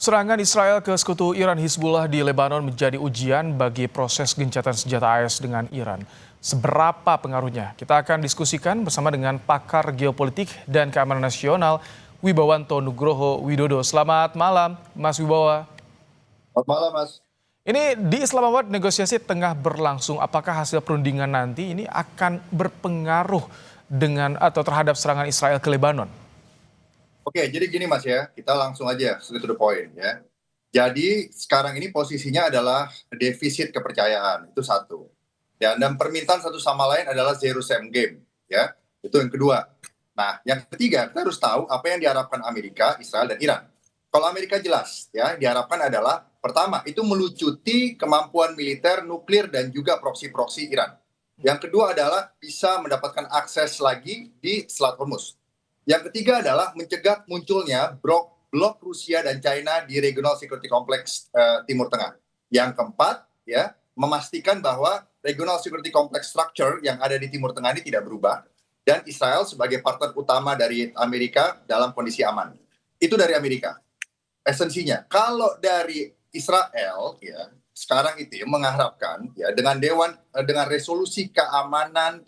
Serangan Israel ke sekutu Iran Hizbullah di Lebanon menjadi ujian bagi proses gencatan senjata AS dengan Iran. Seberapa pengaruhnya? Kita akan diskusikan bersama dengan pakar geopolitik dan keamanan nasional Wibawanto Nugroho Widodo. Selamat malam, Mas Wibawa. Selamat malam, Mas. Ini di Islamabad negosiasi tengah berlangsung. Apakah hasil perundingan nanti ini akan berpengaruh dengan atau terhadap serangan Israel ke Lebanon? Oke, jadi gini Mas ya, kita langsung aja straight to the point ya. Jadi sekarang ini posisinya adalah defisit kepercayaan, itu satu. Ya, dan permintaan satu sama lain adalah zero sum game, ya. Itu yang kedua. Nah, yang ketiga, kita harus tahu apa yang diharapkan Amerika, Israel, dan Iran. Kalau Amerika jelas, ya, diharapkan adalah pertama, itu melucuti kemampuan militer, nuklir, dan juga proksi-proksi Iran. Yang kedua adalah bisa mendapatkan akses lagi di Selat Hormuz. Yang ketiga adalah mencegah munculnya blok Rusia dan China di Regional Security Complex Timur Tengah. Yang keempat, ya, memastikan bahwa Regional Security Complex Structure yang ada di Timur Tengah ini tidak berubah dan Israel sebagai partner utama dari Amerika dalam kondisi aman. Itu dari Amerika. Esensinya, kalau dari Israel, ya, sekarang itu mengharapkan, ya, dengan resolusi keamanan.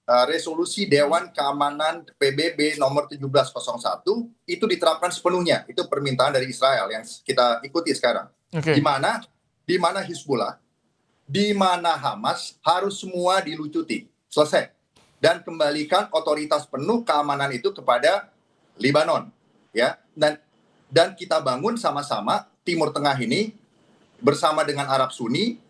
Resolusi Dewan Keamanan PBB nomor 1701 itu diterapkan sepenuhnya. Itu permintaan dari Israel yang kita ikuti sekarang. Oke. Di mana Hizbullah, di mana Hamas harus semua dilucuti, selesai. Dan kembalikan otoritas penuh keamanan itu kepada Lebanon, ya. Dan kita bangun sama-sama Timur Tengah ini bersama dengan Arab Sunni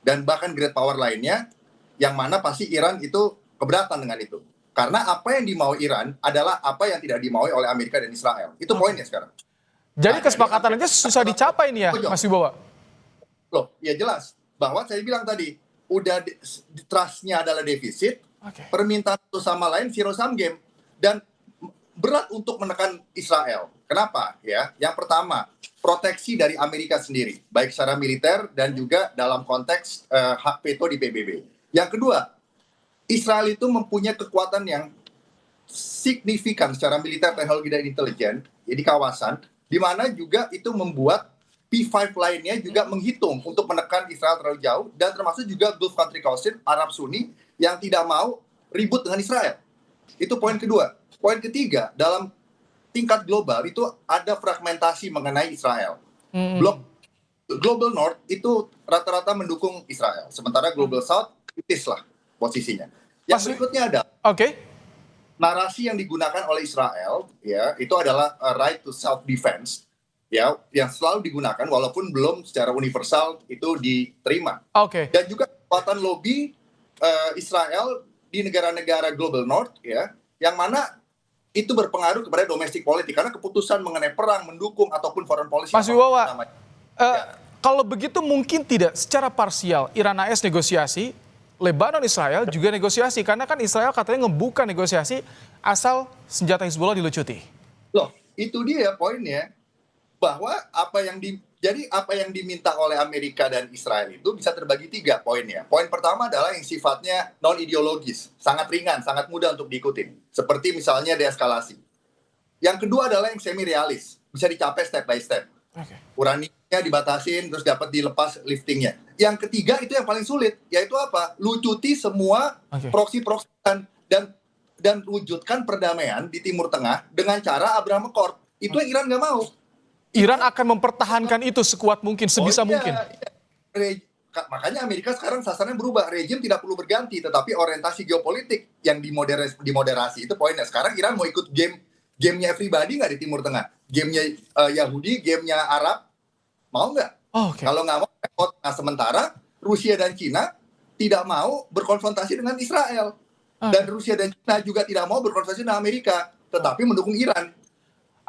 dan bahkan great power lainnya, yang mana pasti Iran itu keberatan dengan itu. Karena apa yang dimau Iran adalah apa yang tidak dimaui oleh Amerika dan Israel. Itu poinnya sekarang. Jadi kesepakatan aja susah dicapai nih ya, Mas Wibawa? Loh, ya jelas. Bahwa saya bilang tadi, udah trust-nya adalah defisit, permintaan satu sama lain zero sum game. Dan berat untuk menekan Israel. Kenapa? Ya, yang pertama, proteksi dari Amerika sendiri, baik secara militer dan juga dalam konteks hak veto di PBB. Yang kedua, Israel itu mempunyai kekuatan yang signifikan secara militer, teknologi, dan intelijen di kawasan, di mana juga itu membuat P5 lainnya juga menghitung untuk menekan Israel terlalu jauh, dan termasuk juga Gulf Country Council, Arab Sunni, yang tidak mau ribut dengan Israel. Itu poin kedua. Poin ketiga, dalam tingkat global itu ada fragmentasi mengenai Israel. Blok Global North itu rata-rata mendukung Israel, sementara Global South kritis lah posisinya. Yang berikutnya ada narasi yang digunakan oleh Israel, ya, itu adalah right to self defense, ya, yang selalu digunakan walaupun belum secara universal itu diterima. Dan juga kekuatan lobby Israel di negara-negara Global North, ya, yang mana itu berpengaruh kepada domestic politik karena keputusan mengenai perang, mendukung ataupun foreign policy. Mas Wibawa, kalau begitu mungkin tidak secara parsial Iran AS negosiasi, Lebanon Israel juga negosiasi, karena kan Israel katanya ngebuka negosiasi asal senjata Hizbullah dilucuti. Loh, itu dia poinnya, bahwa apa yang diminta oleh Amerika dan Israel itu bisa terbagi tiga poinnya. Poin pertama adalah yang sifatnya non ideologis, sangat ringan, sangat mudah untuk diikutin, seperti misalnya deeskalasi. Yang kedua adalah yang semi realis, bisa dicapai step by step. Uraniumnya dibatasin, terus dapat dilepas liftingnya. Yang ketiga itu yang paling sulit, yaitu apa? Lucuti semua proksi-proksi dan wujudkan perdamaian di Timur Tengah dengan cara Abraham Accord. Itu yang Iran nggak mau. Iran akan mempertahankan itu sekuat mungkin, sebisa mungkin. Makanya Amerika sekarang sasarannya berubah. Rejim tidak perlu berganti, tetapi orientasi geopolitik yang dimoderasi. Itu poinnya. Sekarang Iran mau ikut gamenya everybody nggak di Timur Tengah? Gamenya Yahudi, gamenya Arab, mau nggak? Kalau nggak mau, nah, sementara Rusia dan Cina tidak mau berkonfrontasi dengan Israel. Dan Rusia dan Cina juga tidak mau berkonfrontasi dengan Amerika, tetapi mendukung Iran.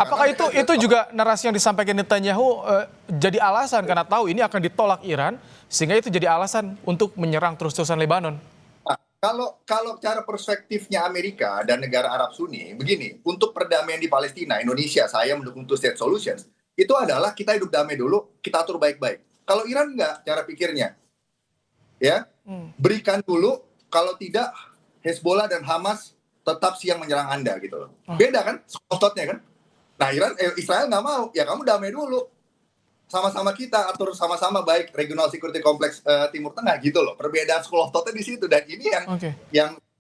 Apakah itu juga narasi yang disampaikan Netanyahu jadi alasan karena tahu ini akan ditolak Iran, sehingga itu jadi alasan untuk menyerang terus-terusan Lebanon? Nah, kalau cara perspektifnya Amerika dan negara Arab Sunni, begini, untuk perdamaian di Palestina, Indonesia, saya mendukung two-state solutions, itu adalah kita hidup damai dulu, kita atur baik-baik. Kalau Iran enggak, cara pikirnya, ya, berikan dulu, kalau tidak, Hezbollah dan Hamas tetap siang menyerang Anda, gitu loh. Beda kan, stotnya kan? Nah, Israel nggak mau, ya kamu damai dulu. sama-sama kita atur sama-sama baik regional security complex Timur Tengah gitu loh. Perbedaan school of thought-nya di situ, dan ini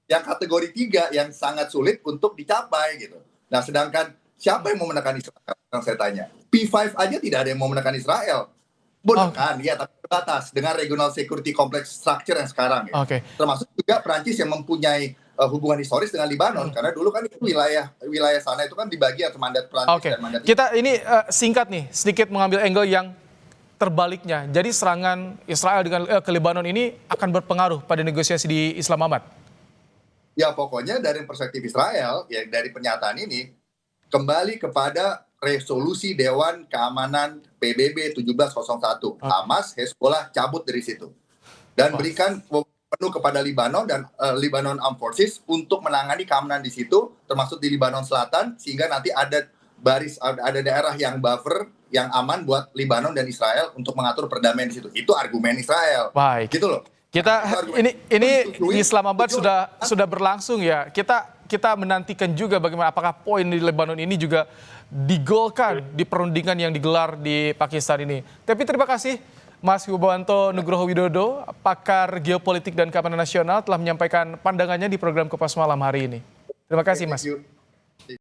yang kategori 3 yang sangat sulit untuk dicapai gitu. Nah, sedangkan siapa yang mau menekan Israel? Yang saya tanya. P5 aja tidak ada yang mau menekan Israel. Menekan, ya, tapi terbatas dengan regional security complex structure yang sekarang ya. Termasuk juga Perancis yang mempunyai hubungan historis dengan Libanon, karena dulu kan itu wilayah sana itu kan dibagi atau mandat Perancis dan mandat. Kita ini singkat nih, sedikit mengambil angle yang terbaliknya. Jadi serangan Israel dengan ke Libanon ini akan berpengaruh pada negosiasi di Islamabad. Ya, pokoknya dari perspektif Israel, ya dari pernyataan ini kembali kepada resolusi Dewan Keamanan PBB 1701. Hamas, Hezbollah cabut dari situ dan berikan penuh kepada Libanon dan Lebanon Armed Forces untuk menangani keamanan di situ, termasuk di Libanon Selatan, sehingga nanti ada daerah yang buffer yang aman buat Libanon dan Israel untuk mengatur perdamaian di situ. Itu argumen Israel. Baik. Gitu loh. Kita ini di Islamabad sudah berlangsung ya. Kita menantikan juga bagaimana apakah poin di Lebanon ini juga digolkan di perundingan yang digelar di Pakistan ini. Tapi terima kasih Mas Hubwanto Nugroho Widodo, pakar geopolitik dan keamanan nasional, telah menyampaikan pandangannya di program Kompas Malam hari ini. Terima kasih, Mas.